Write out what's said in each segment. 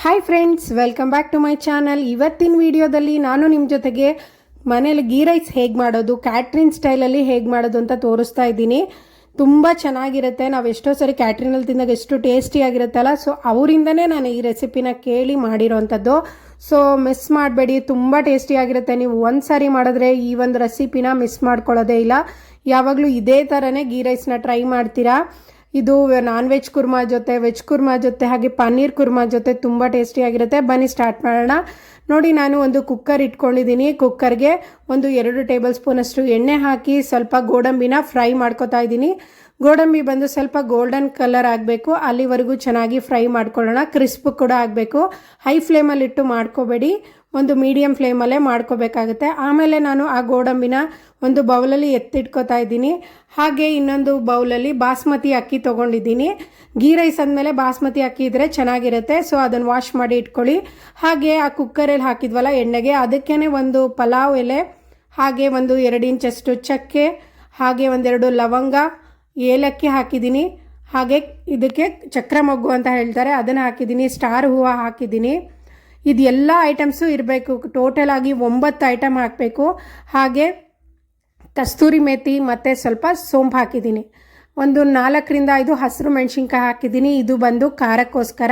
Hi friends, welcome back to my channel. ಇವತ್ತಿನ ವಿಡಿಯೋದಲ್ಲಿ ನಾನು ನಿಮ್ಮ ಜೊತೆಗೆ ಮನೇಲಿ ಗೀ ರೈಸ್ ಹೇಗೆ ಮಾಡೋದು, ಕ್ಯಾಟ್ರಿನ್ ಸ್ಟೈಲಲ್ಲಿ ಹೇಗೆ ಮಾಡೋದು ಅಂತ ತೋರಿಸ್ತಾ ಇದ್ದೀನಿ. ತುಂಬ ಚೆನ್ನಾಗಿರುತ್ತೆ. ನಾವು ಎಷ್ಟೋ ಸರಿ ಕ್ಯಾಟ್ರಿನಲ್ಲಿ ತಿಂದಾಗ ಎಷ್ಟು ಟೇಸ್ಟಿಯಾಗಿರುತ್ತಲ್ಲ, ಸೊ ಅವರಿಂದನೇ ನಾನು ಈ ರೆಸಿಪಿನ ಕೇಳಿ ಮಾಡಿರೋವಂಥದ್ದು. ಸೊ ಮಿಸ್ ಮಾಡಬೇಡಿ, ತುಂಬ ಟೇಸ್ಟಿಯಾಗಿರುತ್ತೆ. ನೀವು ಒಂದು ಸಾರಿ ಮಾಡಿದ್ರೆ ಈ ಒಂದು ರೆಸಿಪಿನ ಮಿಸ್ ಮಾಡ್ಕೊಳ್ಳೋದೇ ಇಲ್ಲ. ಯಾವಾಗಲೂ ಇದೇ ಥರನೇ ಗೀ ರೈಸ್ನ ಟ್ರೈ ಮಾಡ್ತೀರಾ. ಇದು ನಾನ್ ವೆಜ್ ಕುರ್ಮಾ ಜೊತೆ, ವೆಜ್ ಕುರ್ಮಾ ಜೊತೆ, ಹಾಗೆ ಪನ್ನೀರ್ ಕುರ್ಮಾ ಜೊತೆ ತುಂಬ ಟೇಸ್ಟಿಯಾಗಿರುತ್ತೆ. ಬನ್ನಿ ಸ್ಟಾರ್ಟ್ ಮಾಡೋಣ. ನೋಡಿ, ನಾನು ಒಂದು ಕುಕ್ಕರ್ ಇಟ್ಕೊಂಡಿದ್ದೀನಿ. ಕುಕ್ಕರ್ಗೆ 2 ಟೇಬಲ್ ಸ್ಪೂನಷ್ಟು ಎಣ್ಣೆ ಹಾಕಿ ಸ್ವಲ್ಪ ಗೋಡಂಬಿನ ಫ್ರೈ ಮಾಡ್ಕೊತಾ ಇದ್ದೀನಿ. ಗೋಡಂಬಿ ಬಂದು ಸ್ವಲ್ಪ ಗೋಲ್ಡನ್ ಕಲರ್ ಆಗಬೇಕು, ಅಲ್ಲಿವರೆಗೂ ಚೆನ್ನಾಗಿ ಫ್ರೈ ಮಾಡ್ಕೊಳ್ಳೋಣ. ಕ್ರಿಸ್ಪ್ ಕೂಡ ಆಗಬೇಕು. ಹೈ ಫ್ಲೇಮಲ್ಲಿಟ್ಟು ಮಾಡ್ಕೋಬೇಡಿ, ಒಂದು ಮೀಡಿಯಮ್ ಫ್ಲೇಮಲ್ಲೇ ಮಾಡ್ಕೋಬೇಕಾಗುತ್ತೆ. ಆಮೇಲೆ ನಾನು ಆ ಗೋಡಂಬಿನ ಒಂದು ಬೌಲಲ್ಲಿ ಎತ್ತಿಟ್ಕೋತಾ ಇದ್ದೀನಿ. ಹಾಗೆ ಇನ್ನೊಂದು ಬೌಲಲ್ಲಿ ಬಾಸ್ಮತಿ ಅಕ್ಕಿ ತೊಗೊಂಡಿದ್ದೀನಿ. ಗೀ ರೈಸ್ ಅಂದಮೇಲೆ ಬಾಸ್ಮತಿ ಅಕ್ಕಿ ಇದ್ದರೆ ಚೆನ್ನಾಗಿರುತ್ತೆ, ಸೊ ಅದನ್ನು ವಾಶ್ ಮಾಡಿ ಇಟ್ಕೊಳ್ಳಿ. ಹಾಗೆ ಆ ಕುಕ್ಕರಲ್ಲಿ ಹಾಕಿದ್ವಲ್ಲ ಎಣ್ಣೆಗೆ, ಅದಕ್ಕೇ ಒಂದು ಪಲಾವ್ ಎಲೆ, ಹಾಗೆ 2 ಇಂಚಷ್ಟು ಚಕ್ಕೆ, ಹಾಗೆ 2 ಲವಂಗ, ಏಲಕ್ಕಿ ಹಾಕಿದ್ದೀನಿ. ಹಾಗೆ ಇದಕ್ಕೆ ಚಕ್ರ ಮೊಗ್ಗು ಅಂತ ಹೇಳ್ತಾರೆ, ಅದನ್ನು ಹಾಕಿದ್ದೀನಿ. ಸ್ಟಾರ್ ಹೂವು ಹಾಕಿದ್ದೀನಿ. ಇದೆಲ್ಲ ಐಟಮ್ಸು ಇರಬೇಕು. ಟೋಟಲ್ ಆಗಿ 9 ಐಟಮ್ ಹಾಕಬೇಕು. ಹಾಗೆ ಕಸ್ತೂರಿ ಮೇಥಿ ಮತ್ತು ಸ್ವಲ್ಪ ಸೋಂಪು ಹಾಕಿದ್ದೀನಿ. 4ರಿಂದ 5 ಹಸಿರು ಮೆಣಸಿನ್ಕಾಯಿ ಹಾಕಿದ್ದೀನಿ, ಇದು ಬಂದು ಖಾರಕ್ಕೋಸ್ಕರ.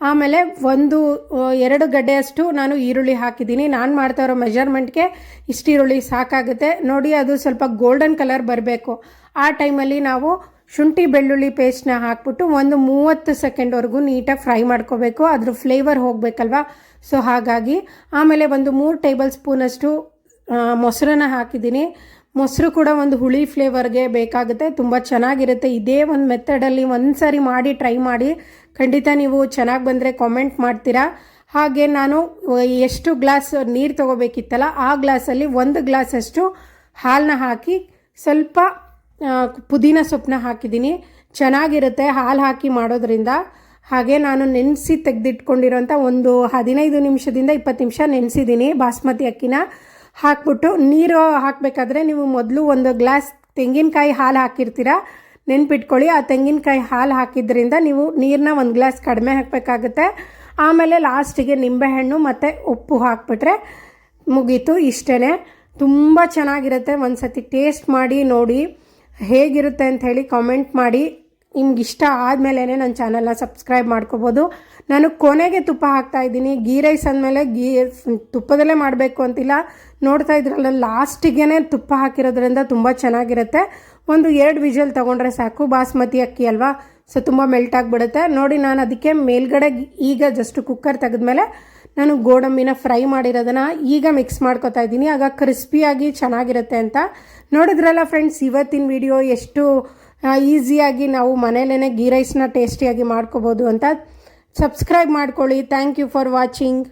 ಆಮೇಲೆ 2 ಗಡ್ಡೆಯಷ್ಟು ನಾನು ಈರುಳ್ಳಿ ಹಾಕಿದ್ದೀನಿ. ನಾನು ಮಾಡ್ತಾ ಇರೋ ಮೆಜರ್ಮೆಂಟ್ಗೆ ಇಷ್ಟು ಈರುಳ್ಳಿ ಸಾಕಾಗುತ್ತೆ. ನೋಡಿ, ಅದು ಸ್ವಲ್ಪ ಗೋಲ್ಡನ್ ಕಲರ್ ಬರಬೇಕು. ಆ ಟೈಮಲ್ಲಿ ನಾವು ಶುಂಠಿ ಬೆಳ್ಳುಳ್ಳಿ ಪೇಸ್ಟ್ನ ಹಾಕ್ಬಿಟ್ಟು 30 ಸೆಕೆಂಡ್ವರೆಗೂ ನೀಟಾಗಿ ಫ್ರೈ ಮಾಡ್ಕೋಬೇಕು. ಅದ್ರ ಫ್ಲೇವರ್ ಹೋಗಬೇಕಲ್ವ, ಸೊ ಹಾಗಾಗಿ. ಆಮೇಲೆ 3 ಟೇಬಲ್ ಸ್ಪೂನಷ್ಟು ಮೊಸರನ್ನ ಹಾಕಿದ್ದೀನಿ. ಮೊಸರು ಕೂಡ ಒಂದು ಹುಳಿ ಫ್ಲೇವರ್ಗೆ ಬೇಕಾಗುತ್ತೆ, ತುಂಬ ಚೆನ್ನಾಗಿರುತ್ತೆ. ಇದೇ ಒಂದು ಮೆಥಡಲ್ಲಿ ಒಂದ್ಸರಿ ಮಾಡಿ ಟ್ರೈ ಮಾಡಿ, ಖಂಡಿತ ನೀವು ಚೆನ್ನಾಗಿ ಬಂದರೆ ಕಾಮೆಂಟ್ ಮಾಡ್ತೀರಾ. ಹಾಗೆ ನಾನು ಎಷ್ಟು ಗ್ಲಾಸ್ ನೀರು ತೊಗೋಬೇಕಿತ್ತಲ್ಲ, ಆ ಗ್ಲಾಸಲ್ಲಿ 1 ಗ್ಲಾಸಷ್ಟು ಹಾಲನ್ನ ಹಾಕಿ ಸ್ವಲ್ಪ ಪುದೀನ ಸೊಪ್ಪನ್ನ ಹಾಕಿದ್ದೀನಿ. ಚೆನ್ನಾಗಿರುತ್ತೆ ಹಾಲು ಹಾಕಿ ಮಾಡೋದ್ರಿಂದ. ಹಾಗೆ ನಾನು ನೆನೆಸಿ ತೆಗೆದಿಟ್ಕೊಂಡಿರೋಂಥ 15 ನಿಮಿಷದಿಂದ 20 ನಿಮಿಷ ನೆನೆಸಿದ್ದೀನಿ ಬಾಸ್ಮತಿ ಅಕ್ಕಿನ. ಹಾಕ್ಬಿಟ್ಟು ನೀರು ಹಾಕಬೇಕಾದ್ರೆ ನೀವು ಮೊದಲು 1 ಗ್ಲಾಸ್ ತೆಂಗಿನಕಾಯಿ ಹಾಲು ಹಾಕಿರ್ತೀರ, ನೆನ್ಪಿಟ್ಕೊಳ್ಳಿ. ಆ ತೆಂಗಿನಕಾಯಿ ಹಾಲು ಹಾಕಿದ್ರಿಂದ ನೀವು ನೀರನ್ನ 1 ಗ್ಲಾಸ್ ಕಡಿಮೆ ಹಾಕಬೇಕಾಗುತ್ತೆ. ಆಮೇಲೆ ಲಾಸ್ಟಿಗೆ ನಿಂಬೆಹಣ್ಣು ಮತ್ತು ಉಪ್ಪು ಹಾಕ್ಬಿಟ್ರೆ ಮುಗೀತು. ಇಷ್ಟೇ. ತುಂಬ ಚೆನ್ನಾಗಿರುತ್ತೆ. ಒಂದು ಸತಿ ಟೇಸ್ಟ್ ಮಾಡಿ ನೋಡಿ ಹೇಗಿರುತ್ತೆ ಅಂಥೇಳಿ ಕಾಮೆಂಟ್ ಮಾಡಿ. ನಿಮ್ಗೆ ಇಷ್ಟ ಆದಮೇಲೆ ನನ್ನ ಚಾನಲ್ನ ಸಬ್ಸ್ಕ್ರೈಬ್ ಮಾಡ್ಕೋಬೋದು. ನಾನು ಕೊನೆಗೆ ತುಪ್ಪ ಹಾಕ್ತಾಯಿದ್ದೀನಿ. ಗೀ ರೈಸ್ ಅಂದಮೇಲೆ ತುಪ್ಪದಲ್ಲೇ ಮಾಡಬೇಕು ಅಂತಿಲ್ಲ. ನೋಡ್ತಾ ಇದ್ರಲ್ಲ, ಲಾಸ್ಟಿಗೆ ತುಪ್ಪ ಹಾಕಿರೋದ್ರಿಂದ ತುಂಬ ಚೆನ್ನಾಗಿರುತ್ತೆ. 2 ವಿಷಲ್ ತೊಗೊಂಡ್ರೆ ಸಾಕು. ಬಾಸ್ಮತಿ ಅಕ್ಕಿ ಅಲ್ವಾ, ಸೊ ತುಂಬ ಮೆಲ್ಟ್ ಆಗಿಬಿಡುತ್ತೆ. ನೋಡಿ, ನಾನು ಅದಕ್ಕೆ ಮೇಲ್ಗಡೆ ಈಗ ಜಸ್ಟ್ ಕುಕ್ಕರ್ ತೆಗೆದ್ಮೇಲೆ ನಾನು ಗೋಡಂಬಿನ ಫ್ರೈ ಮಾಡಿರೋದನ್ನು ಈಗ ಮಿಕ್ಸ್ ಮಾಡ್ಕೊತಾ ಇದ್ದೀನಿ. ಆಗ ಕ್ರಿಸ್ಪಿಯಾಗಿ ಚೆನ್ನಾಗಿರುತ್ತೆ ಅಂತ. ನೋಡಿದ್ರಲ್ಲ ಫ್ರೆಂಡ್ಸ್, ಇವತ್ತಿನ ವಿಡಿಯೋ ಎಷ್ಟು ಈಸಿಯಾಗಿ ನಾವು ಮನೇಲೇ ಗೀ ರೈಸ್ನ ಟೇಸ್ಟಿಯಾಗಿ ಮಾಡ್ಕೋಬೋದು ಅಂತ. ಸಬ್ಸ್ಕ್ರೈಬ್ ಮಾಡ್ಕೊಳ್ಳಿ. Thank you for watching.